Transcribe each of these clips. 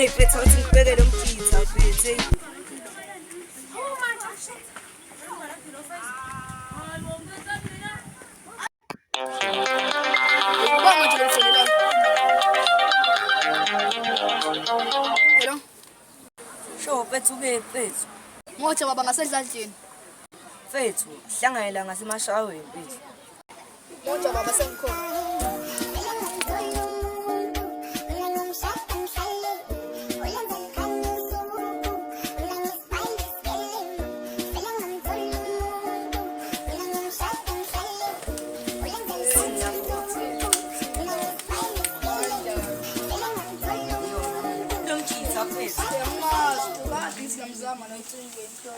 Hey, mfethu awuthi ngikubekele umgitha mfethu. Ubanga nje ngifundela. Hello. Sho mfethu ke mfethu. Ngothi baba ngasedladleni. Mfethu, hlanganyela ngasemashaweni mfethu. Ngothi baba sengikhona.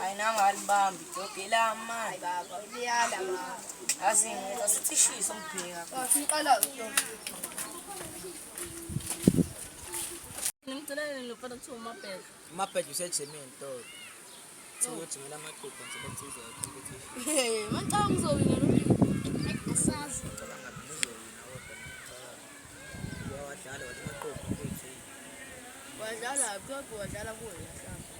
Ayinangalibambi idobhe lama. Hayi baba, liyala baba. Azingenza sithi shiso ngibheka. Siqala lo. Ngimcelele lopata kuthiwa umabheka. Umabhede usejimini tolo. Uyojimela amaqubu nje bethize competition. Hey, manje ngizowina lo. Asazi. Cabanga ngizowina kodwa uyawadlala wathi amaqubu bethize. Wadlala kodwa wadlala kuwe yahlamba.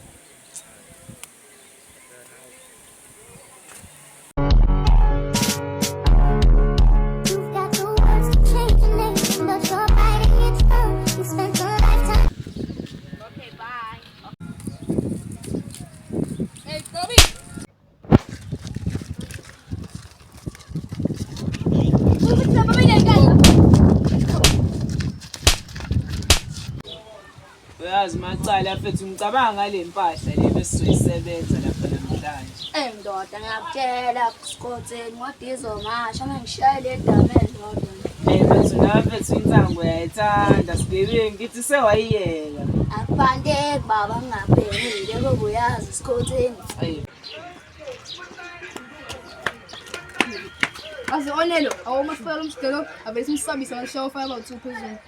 Uyazi macala mfethu ngicabanga ngale mpahla le besizoyisebenza lapha namhlanje. Ndoda ngiyakutshela Scotland ngodizo ngasho ngishayele edameni kodwa. Mfethu nawe mfethu insango uyayithanda sibebe ngithi sewayiyeka. Akuphandeki baba ngingabhenile ngoba uyazi Scotland. Azonelo, awumasifala umsidelo, abese umsabisa ngishayo 5 out 2 phezulu.